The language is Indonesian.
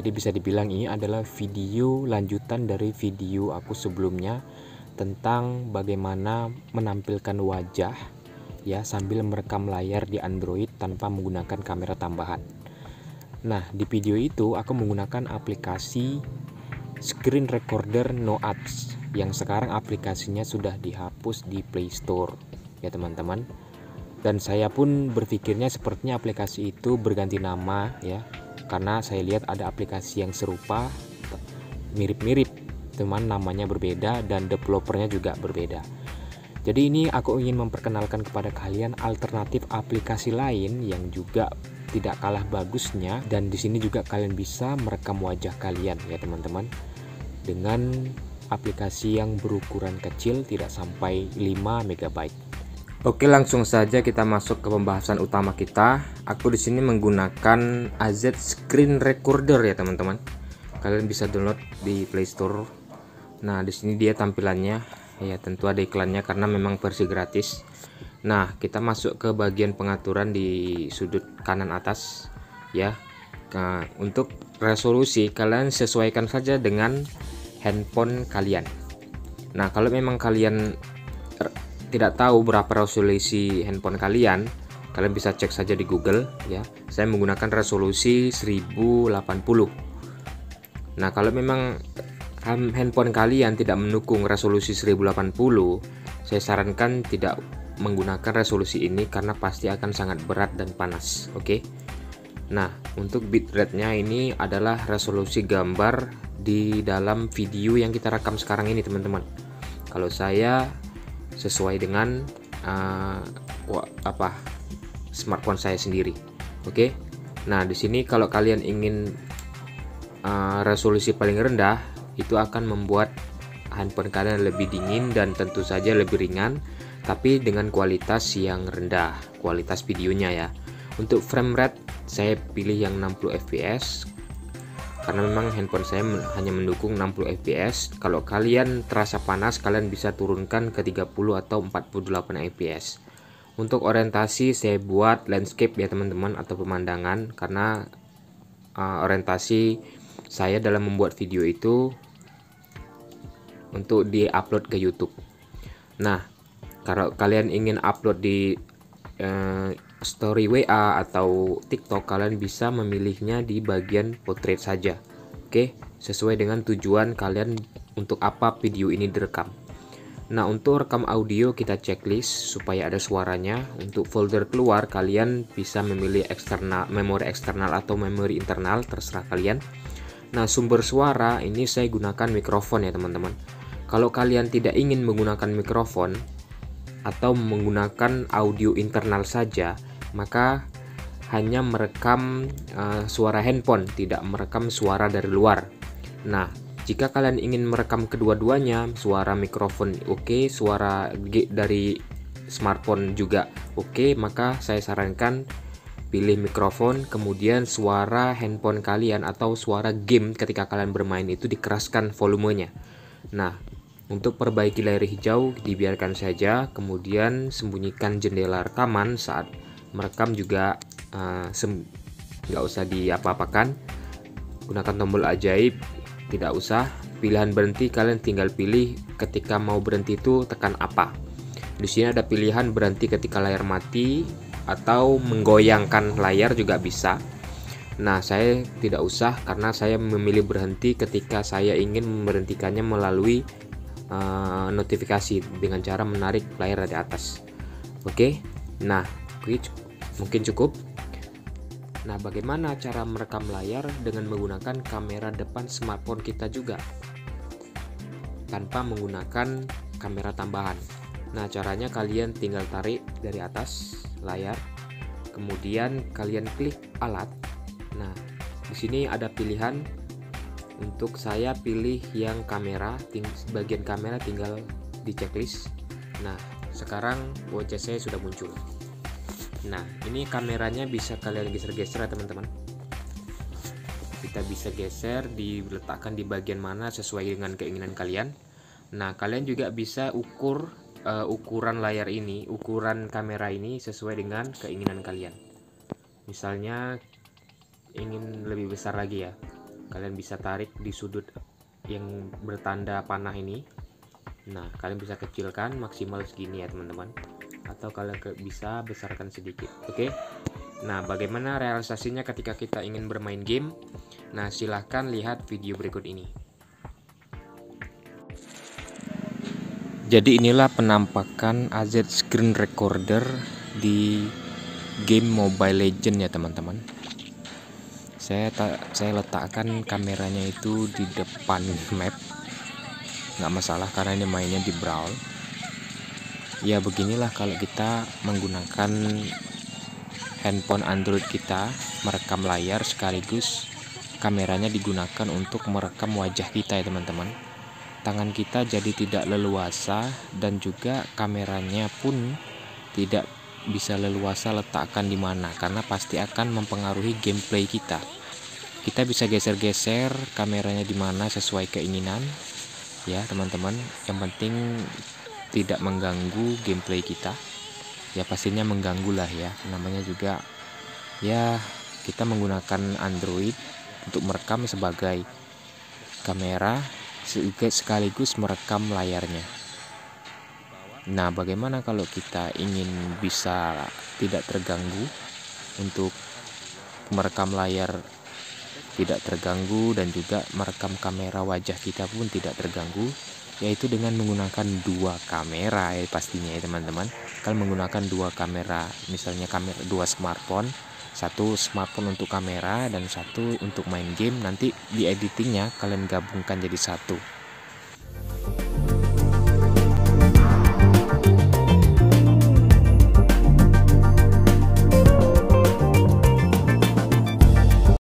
Jadi bisa dibilang ini adalah video lanjutan dari video aku sebelumnya tentang bagaimana menampilkan wajah ya sambil merekam layar di Android tanpa menggunakan kamera tambahan. Nah, di video itu aku menggunakan aplikasi screen recorder no apps yang sekarang aplikasinya sudah dihapus di Play Store ya teman-teman. Dan saya pun berpikirnya sepertinya aplikasi itu berganti nama ya, karena saya lihat ada aplikasi yang serupa mirip-mirip teman, namanya berbeda dan developernya juga berbeda. Jadi ini aku ingin memperkenalkan kepada kalian alternatif aplikasi lain yang juga tidak kalah bagusnya, dan di sini juga kalian bisa merekam wajah kalian ya teman-teman dengan aplikasi yang berukuran kecil, tidak sampai 5 MB. Oke, langsung saja kita masuk ke pembahasan utama kita. Aku di sini menggunakan AZ Screen Recorder ya teman-teman. Kalian bisa download di Play Store. Nah, di sini dia tampilannya. Ya, tentu ada iklannya karena memang versi gratis. Nah, kita masuk ke bagian pengaturan di sudut kanan atas ya. Nah, untuk resolusi kalian sesuaikan saja dengan handphone kalian. Nah, kalau memang kalian tidak tahu berapa resolusi handphone kalian bisa cek saja di Google ya. Saya menggunakan resolusi 1080. Nah, kalau memang handphone kalian tidak mendukung resolusi 1080, saya sarankan tidak menggunakan resolusi ini karena pasti akan sangat berat dan panas. Oke. Nah, untuk bitrate-nya ini adalah resolusi gambar di dalam video yang kita rekam sekarang ini teman-teman. Kalau saya sesuai dengan smartphone saya sendiri. Oke. Nah, di sini kalau kalian ingin resolusi paling rendah, itu akan membuat handphone kalian lebih dingin dan tentu saja lebih ringan, tapi dengan kualitas yang rendah, kualitas videonya ya. Untuk frame rate saya pilih yang 60 fps karena memang handphone saya hanya mendukung 60 fps. Kalau kalian terasa panas, kalian bisa turunkan ke 30 atau 48 fps. Untuk orientasi saya buat landscape ya teman-teman, atau pemandangan, karena orientasi saya dalam membuat video itu untuk di-upload ke YouTube. Nah, kalau kalian ingin upload di story WA atau TikTok, kalian bisa memilihnya di bagian portrait saja. Oke, sesuai dengan tujuan kalian untuk apa video ini direkam. Nah, untuk rekam audio kita checklist supaya ada suaranya. Untuk folder keluar kalian bisa memilih eksternal, memori eksternal atau memori internal, terserah kalian. Nah, sumber suara ini saya gunakan mikrofon ya teman-teman. Kalau kalian tidak ingin menggunakan mikrofon atau menggunakan audio internal saja, maka hanya merekam suara handphone, tidak merekam suara dari luar. Nah, jika kalian ingin merekam kedua-duanya, suara mikrofon oke, suara dari smartphone juga oke, maka saya sarankan pilih mikrofon, kemudian suara handphone kalian atau suara game ketika kalian bermain itu dikeraskan volumenya. Nah, untuk perbaiki layar hijau dibiarkan saja, kemudian sembunyikan jendela rekaman saat merekam juga, nggak usah diapa-apakan. Gunakan tombol ajaib, tidak usah. Pilihan berhenti kalian tinggal pilih ketika mau berhenti itu tekan apa. Di sini ada pilihan berhenti ketika layar mati atau menggoyangkan layar juga bisa. Nah, saya tidak usah karena saya memilih berhenti ketika saya ingin memberhentikannya melalui notifikasi dengan cara menarik layar dari atas. Oke. Nah, mungkin cukup. Nah, bagaimana cara merekam layar dengan menggunakan kamera depan smartphone kita juga tanpa menggunakan kamera tambahan? Nah, caranya kalian tinggal tarik dari atas layar, kemudian kalian klik alat. Nah, di sini ada pilihan. Untuk saya pilih yang kamera, bagian kamera tinggal di checklist. Nah, sekarang wajah saya sudah muncul. Nah, ini kameranya bisa kalian geser-geser ya teman-teman. Kita bisa geser, diletakkan di bagian mana sesuai dengan keinginan kalian. Nah, kalian juga bisa ukuran layar ini, ukuran kamera ini sesuai dengan keinginan kalian. Misalnya ingin lebih besar lagi ya. kalian bisa tarik di sudut yang bertanda panah ini. Nah, kalian bisa kecilkan maksimal segini ya teman-teman, atau kalian bisa besarkan sedikit. Oke. Nah, bagaimana realisasinya ketika kita ingin bermain game? Nah, silahkan lihat video berikut ini. Jadi inilah penampakan AZ Screen Recorder di game Mobile Legends ya teman-teman. Saya letakkan kameranya itu di depan map, nggak masalah karena ini mainnya di brawl. Ya beginilah kalau kita menggunakan handphone Android kita merekam layar sekaligus kameranya digunakan untuk merekam wajah kita ya teman-teman. Tangan kita jadi tidak leluasa dan juga kameranya pun tidak bisa leluasa letakkan di mana karena pasti akan mempengaruhi gameplay kita. Kita bisa geser-geser kameranya di mana sesuai keinginan ya teman-teman. Yang penting tidak mengganggu gameplay kita. Ya pastinya mengganggu lah ya. Namanya juga ya kita menggunakan Android untuk merekam sebagai kamera sekaligus merekam layarnya. Nah, bagaimana kalau kita ingin bisa tidak terganggu untuk merekam layar tidak terganggu dan juga merekam kamera wajah kita pun tidak terganggu, yaitu dengan menggunakan dua kamera ya pastinya ya teman-teman. Kalian menggunakan dua kamera, misalnya kamera dua smartphone, satu smartphone untuk kamera dan satu untuk main game. Nanti di editingnya kalian gabungkan jadi satu.